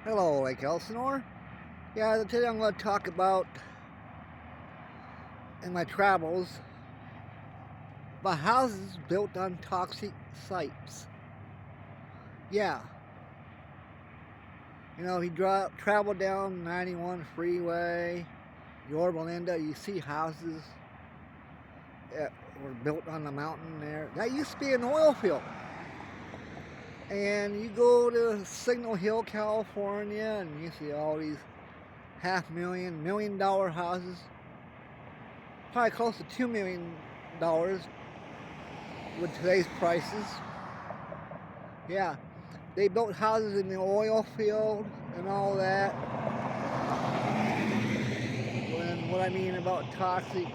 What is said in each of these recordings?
Hello, Lake Elsinore. Yeah, today I'm going to talk about, in my travels, about houses built on toxic sites. Yeah. You know, if you travel down 91 freeway, Yorba Linda, you see houses that were built on the mountain there. That used to be an oil field. And you go to Signal Hill, California, and you see all these $500,000, $1 million houses. Probably close to $2 million with today's prices. Yeah, they built houses in the oil field and all that. And what I mean about toxic,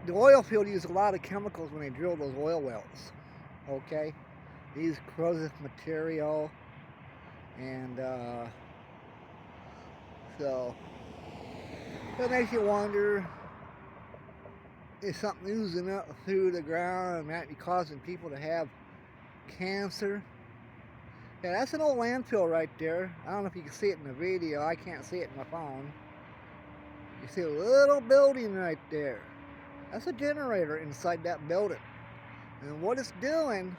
the oil field used a lot of chemicals when they drilled those oil wells. Okay, they use corrosive material, and so it makes you wonder, is something oozing up through the ground and might be causing people to have cancer? Yeah, that's an old landfill right there. I don't know if you can see it in the video. I can't see it in my phone. You see a little building right there. That's a generator inside that building. And what it's doing,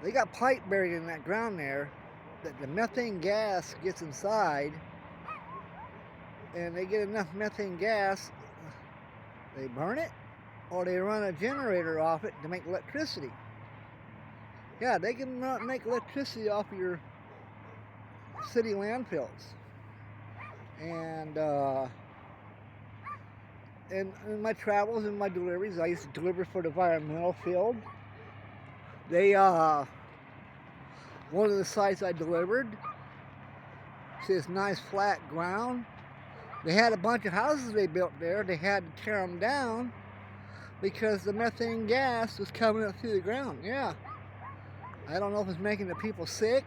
they got pipe buried in that ground there that the methane gas gets inside, and they get enough methane gas, they burn it, or they run a generator off it to make electricity. Yeah, they can make electricity off of your city landfills. And in my travels and my deliveries, I used to deliver for the environmental field. They, one of the sites I delivered, see this nice flat ground. They had a bunch of houses they built there. They had to tear them down because the methane gas was coming up through the ground. Yeah. I don't know if it's making the people sick,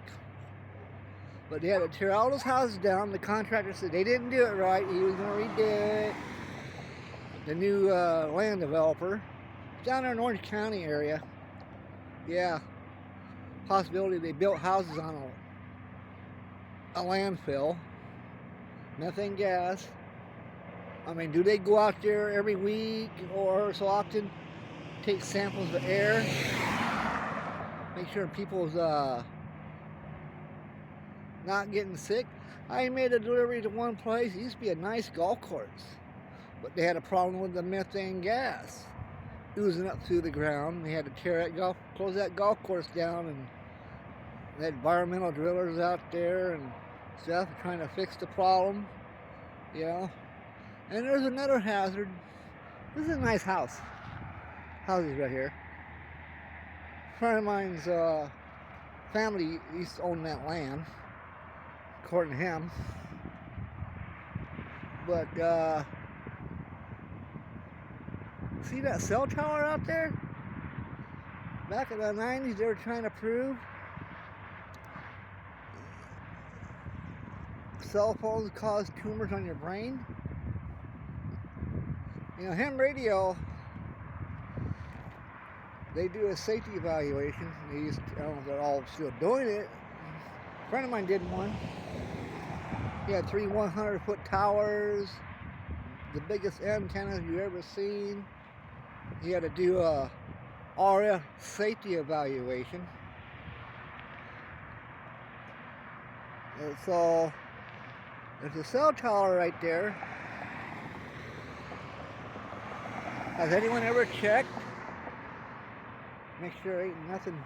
but they had to tear all those houses down. The contractor said they didn't do it right. He was going to redo it. The new land developer, down there in Orange County area. Yeah. Possibility they built houses on a landfill. Methane gas. I mean, do they go out there every week or so often, take samples of air, make sure people's not getting sick? I made a delivery to one place. It used to be a nice golf course, but they had a problem with the methane gas oozing up through the ground. They had to close that golf course down, and they had environmental drillers out there and stuff trying to fix the problem, you know. And there's another hazard. This is a nice house. Houses right here. A friend of mine's family used to own that land, according to him. But see that cell tower out there? Back in the 90s, they were trying to prove cell phones cause tumors on your brain. You know, ham radio, they do a safety evaluation. I don't know if they're all still doing it. A friend of mine did one. He had 3 100-foot towers, the biggest antennas you've ever seen. He had to do a RF safety evaluation. And so there's a cell tower right there. Has anyone ever checked? Make sure ain't nothing,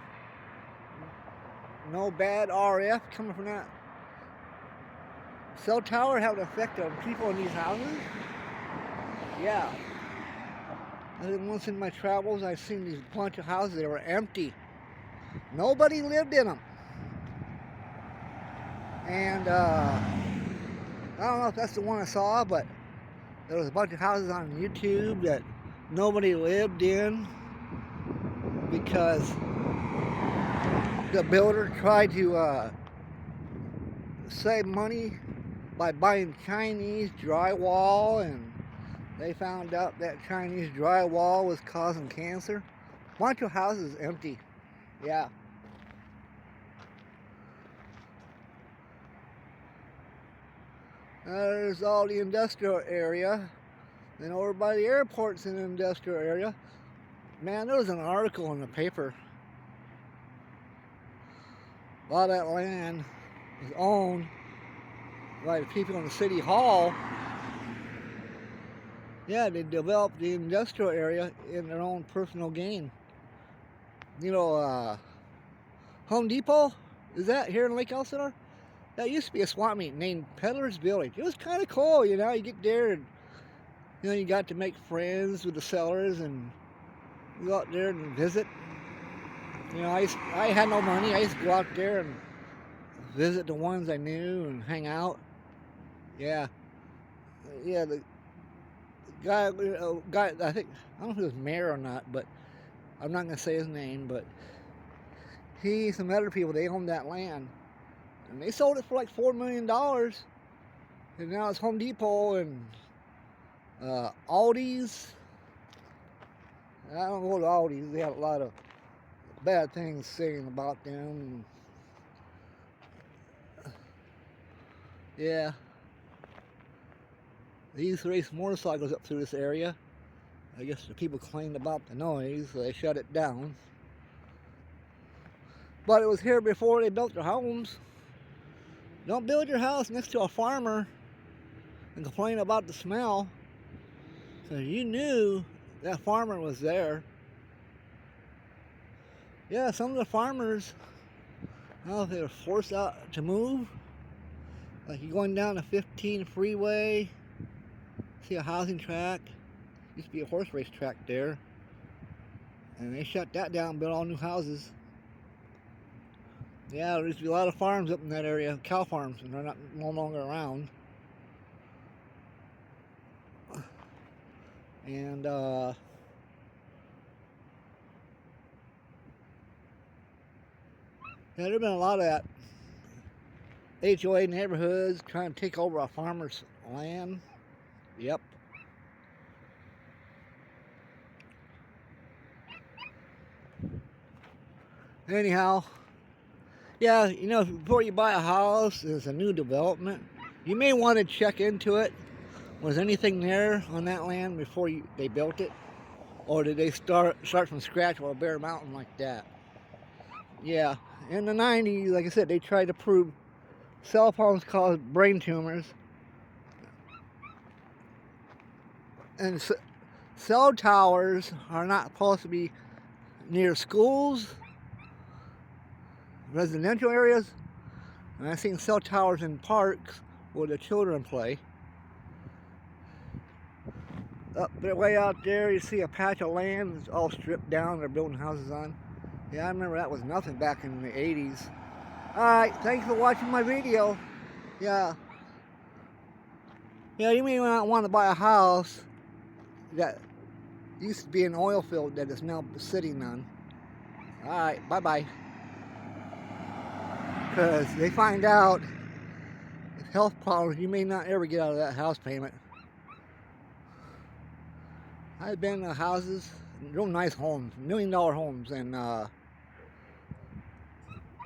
no bad RF coming from that cell tower have an effect on people in these houses? Yeah. I think once in my travels, I've seen these bunch of houses that were empty. Nobody lived in them. And I don't know if that's the one I saw, but there was a bunch of houses on YouTube that nobody lived in because the builder tried to save money by buying Chinese drywall, and they found out that Chinese drywall was causing cancer. Bunch of houses empty. Yeah. There's all the industrial area. Then over by the airport's an industrial area. Man, there was an article in the paper. A lot of that land is owned by the people in the city hall. Yeah, they developed the industrial area in their own personal gain. You know, Home Depot, is that here in Lake Elsinore? That used to be a swap meet named Peddler's Village. It was kind of cool, you know, you get there and, you know, you got to make friends with the sellers and go out there and visit. You know, I had no money. I used to go out there and visit the ones I knew and hang out. Yeah. Yeah, the guy, I think, I don't know if he was mayor or not, but I'm not going to say his name, but he and some other people, they owned that land. And they sold it for like $4 million. And now it's Home Depot and Aldi's. I don't go to Aldi's. They have a lot of bad things saying about them. Yeah. They used to race motorcycles up through this area. I guess the people complained about the noise, so they shut it down. But it was here before they built their homes. Don't build your house next to a farmer and complain about the smell, because you knew that farmer was there. Yeah, some of the farmers, I don't know if they were forced out to move. Like you're going down the 15 freeway, see a housing track. Used to be a horse race track there. And they shut that down and built all new houses. Yeah, there used to be a lot of farms up in that area, cow farms, and they're no longer around. And yeah, there's been a lot of that. HOA neighborhoods trying to take over a farmer's land. Yep. Anyhow, yeah, you know, before you buy a house, it's a new development. You may want to check into it. Was anything there on that land before they built it? Or did they start from scratch with a bare mountain like that? Yeah, in the 90s, like I said, they tried to prove cell phones cause brain tumors. And cell towers are not supposed to be near schools, residential areas. And I've seen cell towers in parks where the children play. Up there, way out there, you see a patch of land that's all stripped down. They're building houses on. Yeah, I remember that was nothing back in the 80s. Alright, thanks for watching my video. Yeah. Yeah, you may not want to buy a house that used to be an oil field that is now sitting on. Alright, bye-bye. Because they find out with health problems, you may not ever get out of that house payment. I've been to houses, real nice homes, $1 million homes, and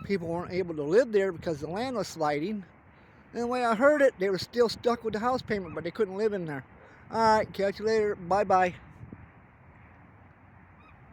people weren't able to live there because the land was sliding. And the way I heard it, they were still stuck with the house payment, but they couldn't live in there. Alright, catch you later. Bye-bye.